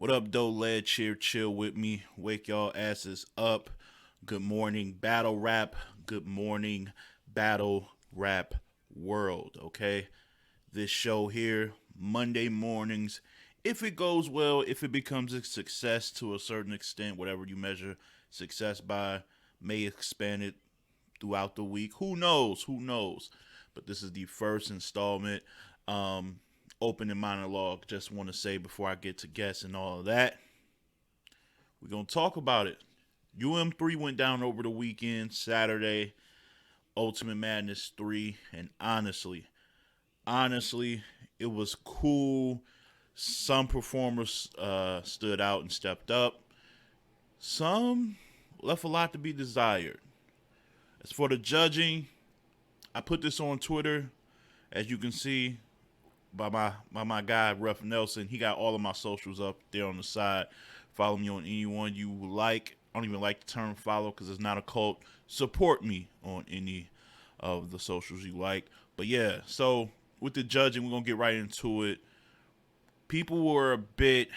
What up, Doe Led? Cheer, chill with me. Wake y'all asses up. Good morning, battle rap. Good morning, battle rap world. Okay, this show here, Monday mornings. If it goes well, if it becomes a success to a certain extent, whatever you measure success by, may expand it throughout the week. Who knows? Who knows? But this is the first installment. Um, Opening monologue. Just want to say before I get to guests and all of that, we're gonna talk about it. UM3 went down over the weekend, Saturday. Ultimate Madness 3, and honestly, it was cool. Some performers stood out and stepped up. Some left a lot to be desired. As for the judging, I put this on Twitter, as you can see by my guy Ref Nelson. He got all of my socials up there on the side. Follow me on anyone you like. I don't even like the term follow because it's not a cult. Support me on any of the socials you like. But yeah, so with the judging, we're gonna get right into it. People were a bit,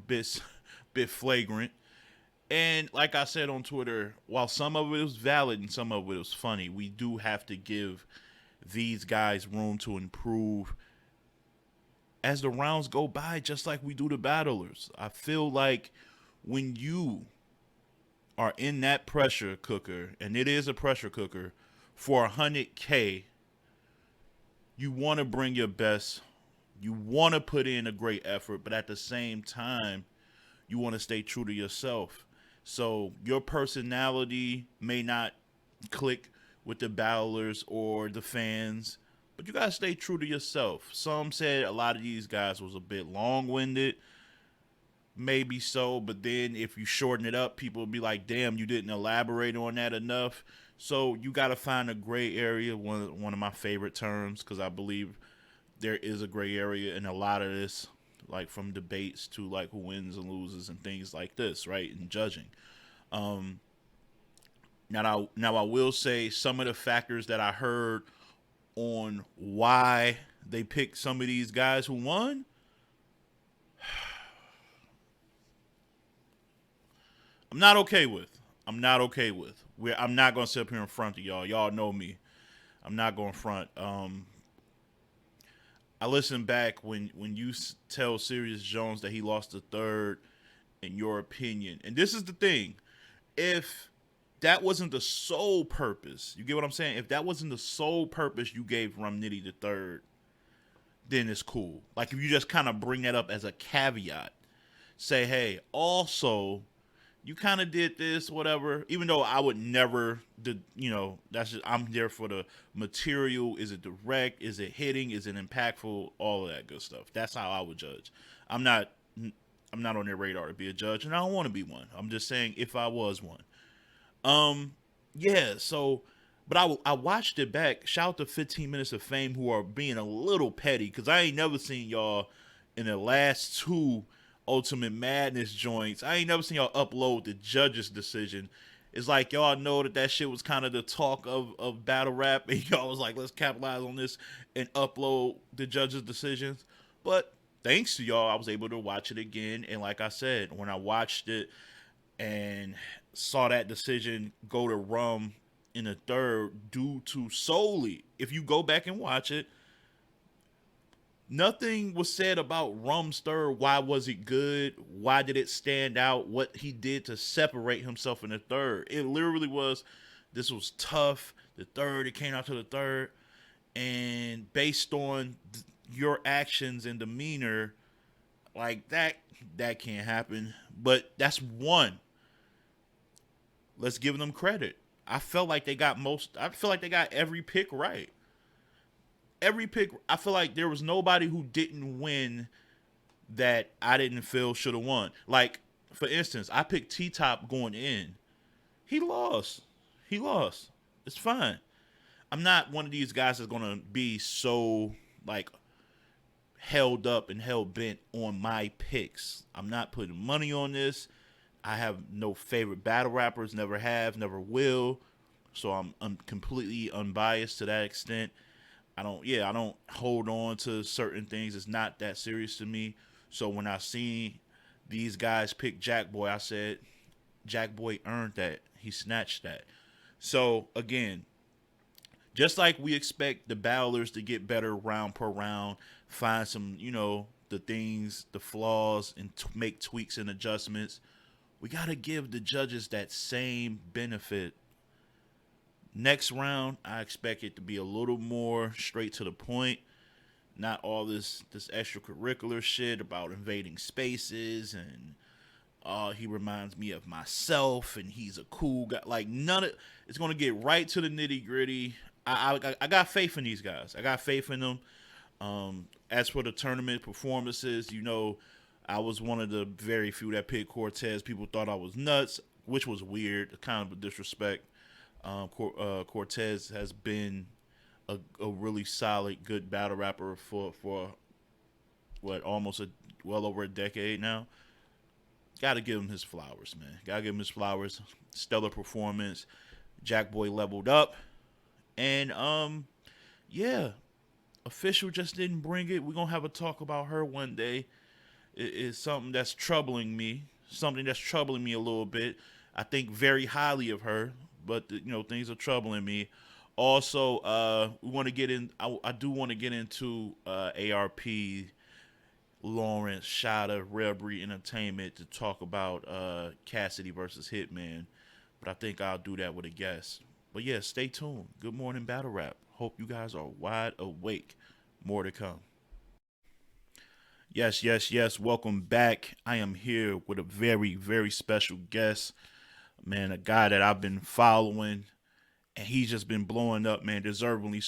bit flagrant. And like I said on Twitter, while some of it was valid and some of it was funny, we do have to give these guys room to improve as the rounds go by, just like we do the battlers. I feel like when you are in that pressure cooker, and it is a pressure cooker, for 100K, you want to bring your best. You want to put in a great effort, but at the same time, you want to stay true to yourself. So your personality may not click with the battlers or the fans, but you gotta stay true to yourself. Some said a lot of these guys was a bit long-winded, maybe so, but then if you shorten it up, people will be like, "Damn, you didn't elaborate on that enough." So you gotta find a gray area. One of my favorite terms, because I believe there is a gray area in a lot of this, like from debates to like who wins and loses and things like this, right? And judging. Um, now I will say some of the factors that I heard on why they picked some of these guys who won. I'm not okay with. I'm not okay with. I'm not gonna sit up here in front of y'all. Y'all know me. I'm not going front. I listened back when you tell Sirius Jones that he lost the third. In your opinion, and this is the thing, if that wasn't the sole purpose, you get what I'm saying? If that wasn't the sole purpose you gave Rumnitty the third, then it's cool. Like if you just kind of bring that up as a caveat, say, hey, also you kind of did this, whatever. Even though I would never, that's just I'm there for the material. Is it direct? Is it hitting? Is it impactful? All of that good stuff. That's how I would judge. I'm not, I'm not on their radar to be a judge, and I don't want to be one. I'm just saying if I was one. Um, yeah. So, but I watched it back. Shout out to 15 Minutes of Fame who are being a little petty because I ain't never seen y'all in the last two Ultimate Madness joints. I ain't never seen y'all upload the judge's decision. It's like y'all know that shit was kind of the talk of battle rap, and y'all was like, let's capitalize on this and upload the judge's decisions. But thanks to y'all, I was able to watch it again. And like I said, when I watched it and saw that decision go to Rum in the third, due to solely, if you go back and watch it, nothing was said about Rum's third. Why was it good? Why did it stand out? What he did to separate himself in the third. It literally was, this was tough. The third, it came out to the third. And based on your actions and demeanor, like that can't happen. But that's one. Let's give them credit. I feel like they got every pick right. Every pick, I feel like there was nobody who didn't win that I didn't feel should have won. Like, for instance, I picked T Top going in. He lost. He lost. It's fine. I'm not one of these guys that's gonna be so like held up and hell bent on my picks. I'm not putting money on this. I have no favorite battle rappers, never have, never will. So I'm completely unbiased to that extent. I don't hold on to certain things. It's not that serious to me. So when I see these guys picked Jack Boy. I said Jack Boy earned that. He snatched that. So again, just like we expect the battlers to get better round per round, find some, the things, the flaws, and make tweaks and adjustments, we got to give the judges that same benefit. Next round, I expect it to be a little more straight to the point, not all this extracurricular shit about invading spaces and he reminds me of myself and he's a cool guy. Like none of it's gonna get right to the nitty gritty. I got faith in these guys. I got faith in them. As for the tournament performances, I was one of the very few that picked Cortez. People thought I was nuts, which was weird, kind of a disrespect. Cortez has been a really solid, good battle rapper for what well over a decade now. Got to give him his flowers, man. Got to give him his flowers. Stellar performance. Jack Boy leveled up, and yeah, official just didn't bring it. We're gonna have a talk about her one day. It is something that's troubling me. Something that's troubling me a little bit. I think very highly of her, but things are troubling me. Also, we want to get in. I do want to get into ARP, Lawrence, Shada, Rebry Entertainment to talk about Cassidy versus Hitman, but I think I'll do that with a guest. But yeah, stay tuned. Good morning, Battle Rap. Hope you guys are wide awake. More to come. Yes, yes, yes. Welcome back. I am here with a very, very special guest. Man, a guy that I've been following, and he's just been blowing up, man. Deservingly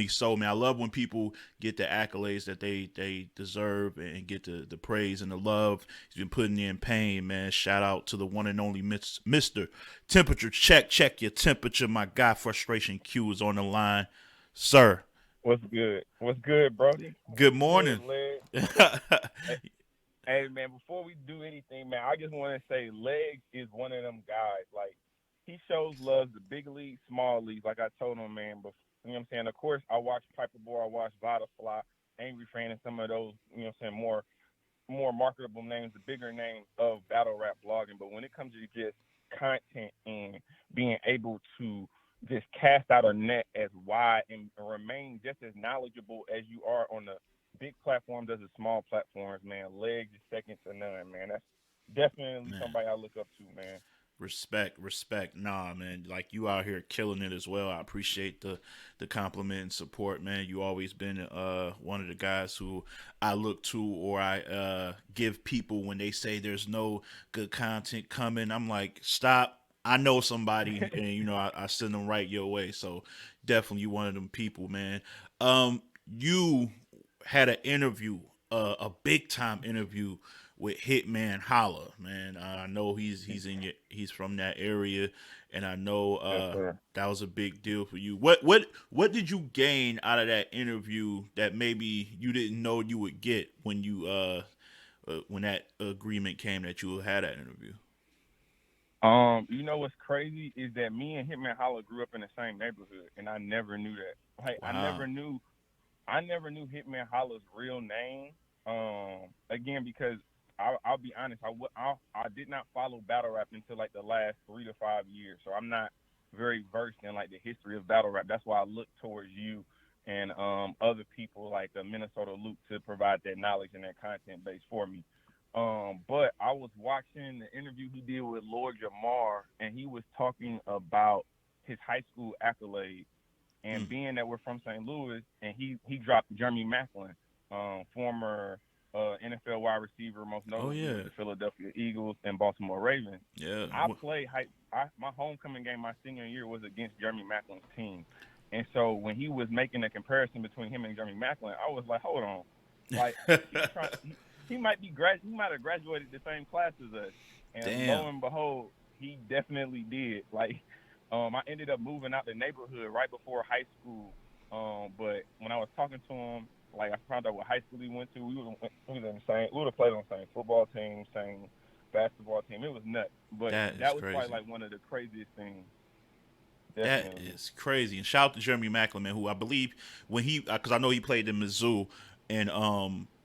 so, man. I love when people get the accolades that they deserve and get the praise and the love. He's been putting in pain, man. Shout out to the one and only Mister Temperature Check. Check your temperature. My guy, frustrationQ, is on the line, sir. What's good? What's good, Brody? Good What's morning. good, Leg? Hey, man, before we do anything, man, I just want to say Legs is one of them guys. Like, he shows love the big leagues, small leagues, like I told him, man. But, you know what I'm saying? Of course, I watch Piper Boy, I watch Fly, Angry Fan, and some of those, you know what I'm saying, more marketable names, the bigger names of battle rap blogging. But when it comes to just content and being able to just cast out a net as wide and remain just as knowledgeable as you are on the big platforms as the small platforms, man, Legs is second to none, man. That's definitely Man, somebody I look up to, man. respect. Nah, man, like you out here killing it as well. I appreciate the compliment and support, man. You always been one of the guys who I look to or I give people when they say there's no good content coming. I'm like, stop. I know somebody, and I send them right your way. So definitely, you one of them people, man. You had an interview, a big time interview with Hitman Holla, man. I know he's from that area, and I know Yes, sir. that was a big deal for you. What did you gain out of that interview that maybe you didn't know you would get when that agreement came that you had that interview? You know what's crazy is that me and Hitman Holla grew up in the same neighborhood, and I never knew that. Like, Wow. I never knew Hitman Holla's real name. Again, because I'll be honest, I did not follow battle rap until like the last 3 to 5 years, so I'm not very versed in like the history of battle rap. That's why I look towards you and other people like the Minnesota Loop to provide that knowledge and that content base for me. But I was watching the interview he did with Lord Jamar, and he was talking about his high school accolades and Mm. being that we're from St. Louis, and he dropped Jeremy Macklin, former NFL wide receiver, most Oh notably yeah, with the Philadelphia Eagles and Baltimore Ravens. yeah. I played my homecoming game my senior year was against Jeremy Macklin's team, and so when he was making a comparison between him and Jeremy Macklin, I was like, hold on, like he's trying. He might he might have graduated the same class as us, and lo Damn. and behold, he definitely did. Like, I ended up moving out the neighborhood right before high school. But when I was talking to him, like I found out what high school he went to. We was in the same. We would have played on the same football team, same basketball team. It was nuts. But That is that was probably crazy. like one of the craziest things. That Definitely. is crazy. And shout out to Jeremy Macklin, man, who I believe when he, because I know he played in Mizzou, and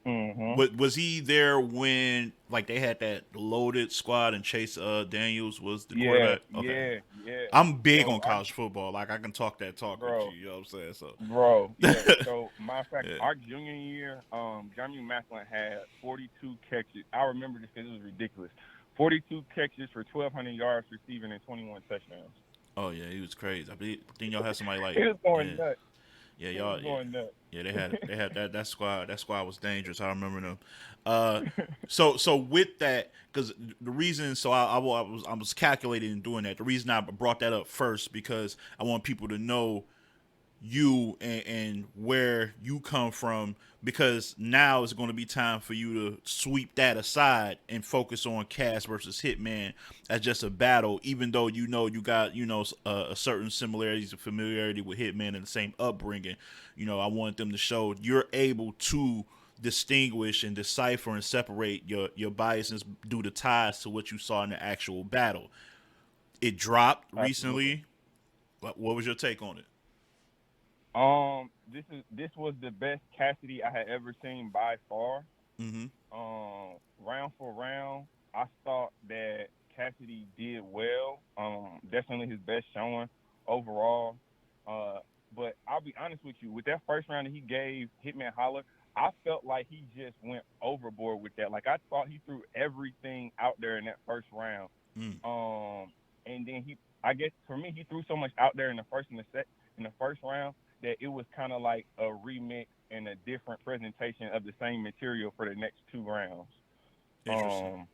Mhm. Was he there when like they had that loaded squad and Chase Daniels was the Yeah, quarterback? Okay. yeah, yeah. I'm big So on our college football. Like I can talk that talk with you. bro, You know what I'm saying? So yeah. So matter of fact, yeah. our junior year, Johnny Macklin had 42 catches. I remember this because it was ridiculous. 42 catches for 1,200 yards receiving and 21 touchdowns. Oh yeah, he was crazy. Think y'all had somebody He like was going yeah. nuts. Yeah, He was y'all. Yeah, going nuts. yeah. They had that squad. That squad was dangerous. I remember them. Uh, so with that, because the reason, so I was calculating and doing that. The reason I brought that up first because I want people to know you and where you come from because now it's going to be time for you to sweep that aside and focus on Cass versus Hitman as just a battle, even though you got a certain similarities and familiarity with Hitman and the same upbringing. I want them to show you're able to distinguish and decipher and separate your biases due to ties to what you saw in the actual battle. It dropped Absolutely. recently. What was your take on it? This was the best Cassidy I had ever seen by far. Mm-hmm. Round for round, I thought that Cassidy did well. Definitely his best showing overall. Uh, but I'll be honest with you, with that first round that he gave Hitman Holla, I felt like he just went overboard with that. Like I thought he threw everything out there in that first round. Mm. And then I guess for me, he threw so much out there in the in the first round that it was kind of like a remix and a different presentation of the same material for the next two rounds. Interesting. Um,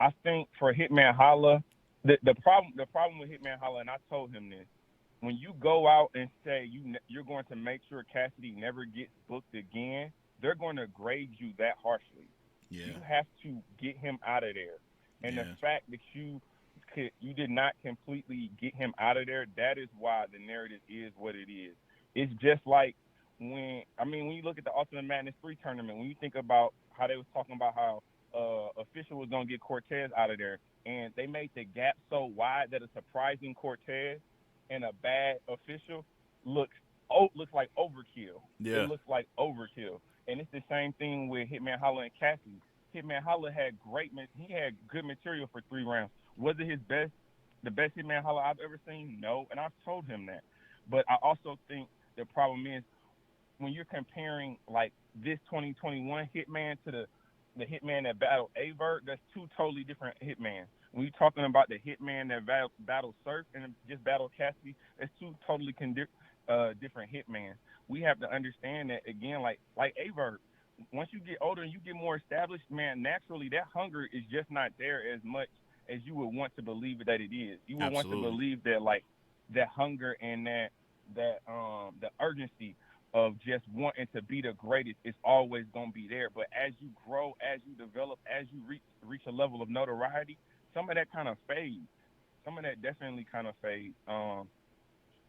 I think for Hitman Holla, the problem with Hitman Holla, and I told him this, when you go out and say you're going to make sure Cassidy never gets booked again, they're going to grade you that harshly. You Yeah. have to get him out of there, and the Yeah. fact that you did not completely get him out of there, that is why the narrative is what it is. It's just like when you look at the Ultimate Madness 3 tournament, when you think about how they was talking about how official was gonna get Cortez out of there, and they made the gap so wide that a surprising Cortez and a bad official looks looks like overkill. It Yeah. looks like overkill, and it's the same thing with Hitman Holla and Cassidy. Hitman Holla had he had good material for 3 rounds. Was it his best, the best Hitman Holla I've ever seen? No, and I've told him that. But I also think the problem is when you're comparing like this 2021 Hitman to the Hitman that battled Avert, that's two totally different Hitmans. When you're talking about the Hitman that battled Surf and just battled Cassidy, that's two totally different Hitmans. We have to understand that again, like Avert. Once you get older and you get more established, man, naturally that hunger is just not there as much as you would want to believe that it is. You would want to Absolutely. believe that like that hunger and that the urgency of just wanting to be the greatest is always gonna be there. But as you grow, as you develop, as you reach a level of notoriety, some of that kind of fades. Some of that definitely kind of fades.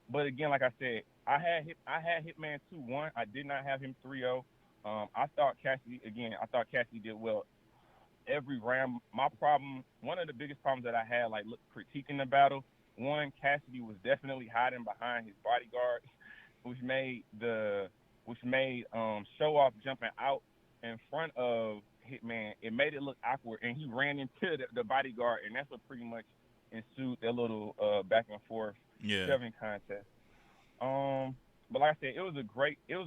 But again, like I said, I had Hitman 2-1. I did not have him 3-0. I thought Cassidy again. I thought Cassidy did well every round. My problem, one of the biggest problems that I had, like critiquing the battle, one, Cassidy was definitely hiding behind his bodyguard, which made show off jumping out in front of Hitman. It made it look awkward, and he ran into the bodyguard, and that's what pretty much ensued that little back and forth Yeah. shoving contest. But like I said, it was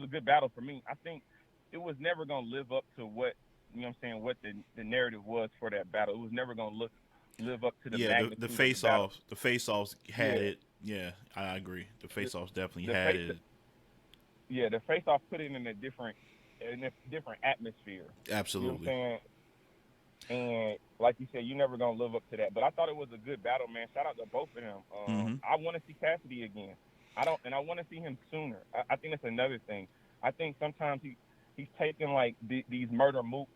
a good battle for me. I think it was never gonna live up to what you know what I'm saying, what the narrative was for that battle. It was never gonna live up to the Yeah. The magnitude of the face battle. offs. The face offs had Yeah, it. Yeah, I agree. The the face offs definitely the had face it. yeah the face off put it in a different atmosphere. You know what I'm Absolutely. saying? And like you said, you never gonna live up to that. But I thought it was a good battle, man. Shout out to both of them. Mm-hmm. I want to see Cassidy again. I want to see him sooner. I think that's another thing. I think sometimes he's taking like these murder mook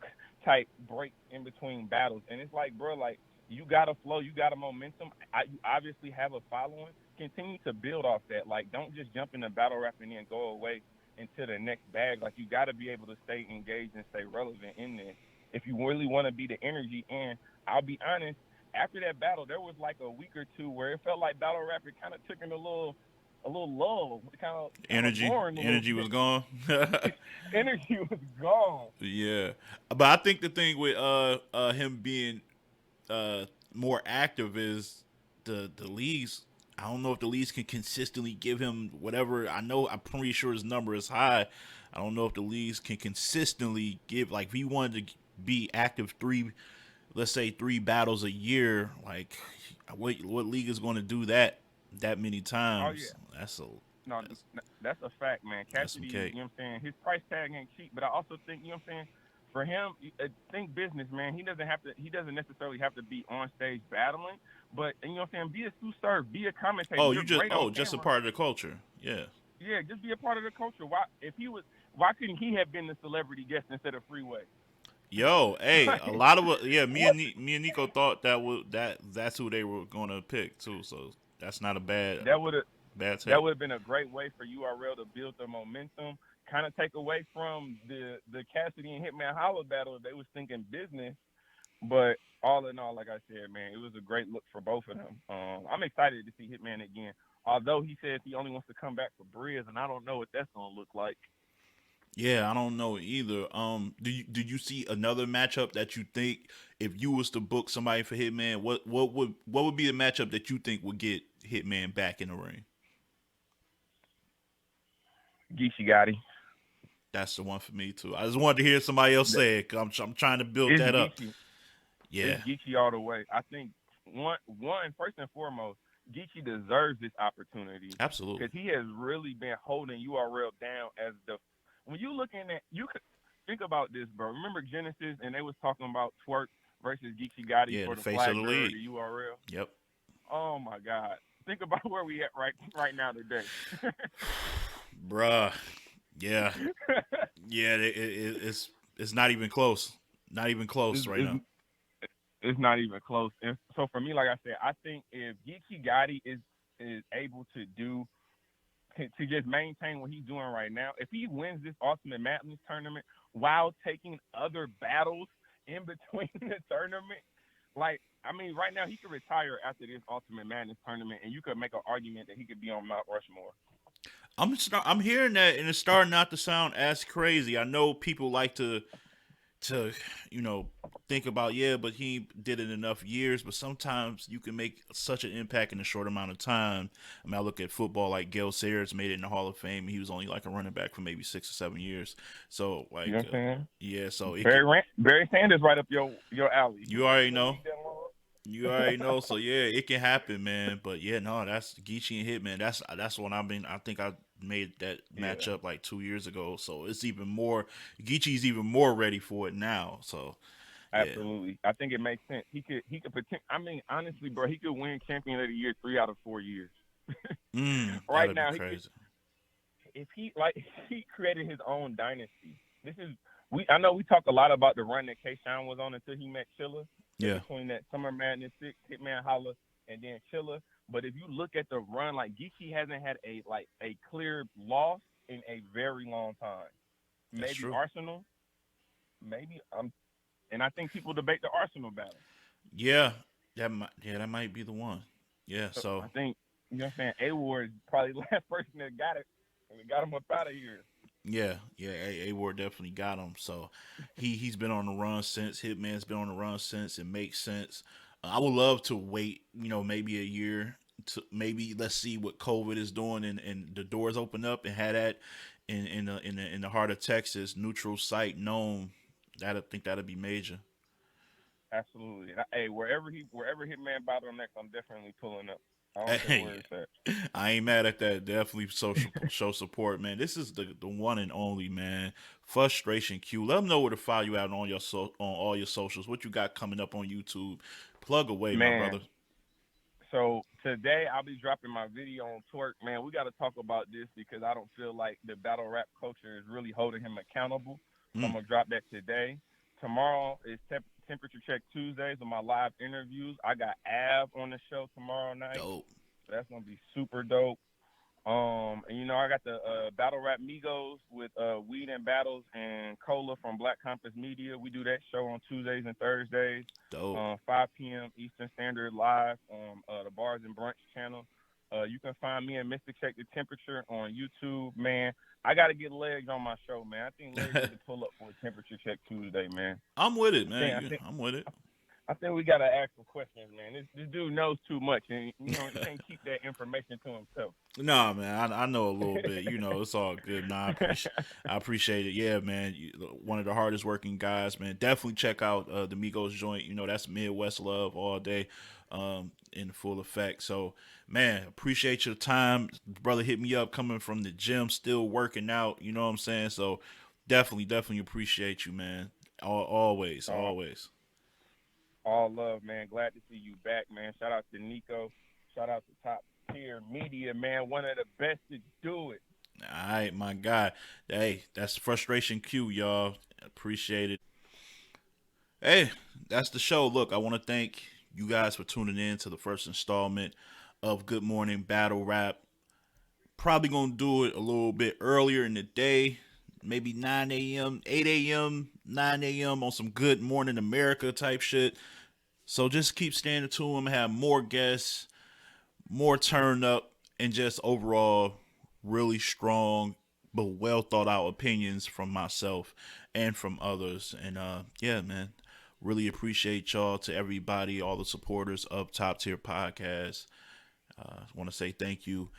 type breaks in between battles, and it's like, bro, like you got a flow, you got a momentum. You obviously have a following. Continue to build off that. Like, don't just jump in the battle rap and then go away into the next bag. Like, you got to be able to stay engaged and stay relevant in this if you really want to be the energy. And I'll be honest, after that battle, there was like a week or two where it felt like battle rap kind of took in a little. a little lull, kind of Energy, boring a little energy was bit. gone. Energy was gone. Yeah, but I think the thing with him being uh more active is the leagues. I don't know if the leagues can consistently give him whatever. I know I'm pretty sure his number is high. I don't know if the leagues can consistently give, like, if he wanted to be active three, let's say three battles a year. Like, what league is going to do that many Oh yeah. times? No, That's that's a fact, man. that's some Cassidy, cake. you know what I'm saying? His price tag ain't cheap, but I also think, you know what I'm saying? For him, think business, man. He doesn't necessarily have to be on stage battling, but, you know what I'm saying? Be a sous serve, be a commentator. Oh, You're great on just a camera. part of the culture. Yeah. Yeah, just be a part of the culture. Why couldn't he have been the celebrity guest instead of Freeway? Yo, hey, a Like, lot of yeah, what? me and Nico thought that's who they were gonna pick too. So that's not a That would have bad that take. would have been a great way for URL to build the momentum, kind of take away from the Cassidy and Hitman Holla battle. If they was thinking business, but all in all, like I said, man, it was a great look for both of them. I'm excited to see Hitman again. Although he says he only wants to come back for Briz, and I don't know what that's gonna look like. Yeah, I don't know either. Do you see another matchup that you think, if you was to book somebody for Hitman, what would be a matchup that you think would get Hitman back in the ring? Geechee Gotti. That's the one for me too. I just wanted to hear somebody else say it. 'Cause I'm trying to build It's that up. Geechee. It's Yeah, Geechee all the way. I think one first and foremost, Geechee deserves this opportunity absolutely. because he has really been holding URL down as the. When you looking at, you could think about this, bro. Remember Genesis and they was talking about Twerk versus Geechee Gotti Yeah, for the the face of flag the bearer of league. the URL. Yep. Oh my God! Think about where we at right now today. Bruh. Yeah. Yeah. It's not even close. Not even close it's, right it's now. it's not even close. And so for me, like I said, I think if Geechee Gotti is able to do to just maintain what he's doing right now. If he wins this Ultimate Madness tournament while taking other battles in between the tournament, like I mean, right now he could retire after this Ultimate Madness tournament, and you could make an argument that he could be on Mount Rushmore. I'm hearing that, and it's starting not to sound as crazy. I know people like to you know think about, yeah, but he did it enough years. But sometimes you can make such an impact in a short amount of time. I mean, I look at football, like Gale Sayers made it in the Hall of Fame. He was only like a running back for maybe 6 or 7 years. So You know like what I'm saying? yeah, so it can, Barry Sanders right up your alley. He you was already in the know. league that long. You already know, so yeah, it can happen, man. But yeah, no, that's Geechee and Hitman. That's what I think I made that Yeah, matchup like 2 years ago, so it's even more. Geechee's even more ready for it now. So yeah, absolutely. I think it makes sense. He could I mean, honestly, bro, he could win Champion of the Year 3 out of 4 years. Right that'd be now, he could crazy. if he like he created his own dynasty. This is we I know we talk a lot about the run that Kayshawn was on until he met Chilla in Yeah, between that Summer Madness 6, Hitman Holla, and then Chilla. But if you look at the run, like Geechee hasn't had a clear loss in a very long time. that's Maybe true. Arsenal, maybe and I think people debate the Arsenal battle. Yeah, that might be the one. Yeah, So so I think you know what I'm saying. A Ward is probably the last person that got it and got him up out of here. yeah, A Ward definitely got him. So he's been on the run since. Hitman's been on the run since. It makes sense. I would love to wait, maybe a year to maybe let's see what COVID is doing, and the doors open up, and had that in the heart of Texas, neutral site known. That I think that'd be major. Absolutely. Hey, wherever Hitman battle next, I'm definitely pulling up. I don't care where Hey, it's at. I ain't mad at that. Definitely show support, man. This is the one and only, man. Frustration Q. Let them know where to follow you out on on all your socials. What you got coming up on YouTube? Plug away, my brother. Man, so today I'll be dropping my video on Twerk. Man, we got to talk about this because I don't feel like the battle rap culture is really holding him accountable. So I'm Mm, gonna drop that today. Tomorrow is temperature check Tuesdays with my live interviews. I got Av on the show tomorrow night, dope. so that's gonna be super dope. And I got the Battle Rap Migos with Weed and Battles and Cola from Black Compass Media. We do that show on Tuesdays and Thursdays, Dope. 5 p.m. Eastern Standard live on the Bars and Brunch channel. You can find me and Mr. Check the Temperature on YouTube, man. I got to get Legs on my show, man. I think Legs need to pull up for a temperature check Tuesday, man. I'm with it, I think I man. think I'm with it. I think we gotta ask some questions, man. This dude knows too much, and he can't keep that information to himself. Nah, man, I know a little bit. It's all good. Nah, I appreciate it. Yeah, man, one of the hardest working guys, man. Definitely check out the Migos joint. That's Midwest love all day, in full effect. So, man, appreciate your time, brother. Hit me up coming from the gym, still working out. You know what I'm saying? So, definitely appreciate you, man. Always, uh, always. all love, man. Glad to see you back, man. Shout out to Nico. Shout out to Top Tier Media, man. One of the best to do it. All right, my guy. Hey, that's frustration Q, y'all. Appreciate it. Hey, that's the show. Look, I want to thank you guys for tuning in to the first installment of Good Morning Battle Rap. Probably gonna do it a little bit earlier in the day, maybe 9 a.m., 8 a.m., 9 a.m. on some Good Morning America type shit. So just keep standing to them, have more guests, more turn up, and just overall really strong but well thought out opinions from myself and from others. And yeah, man, really appreciate y'all, to everybody, all the supporters of Top Tier Podcast. I want to say thank you,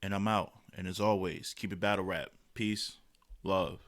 and I'm out. And as always, keep it battle rap. Peace, love.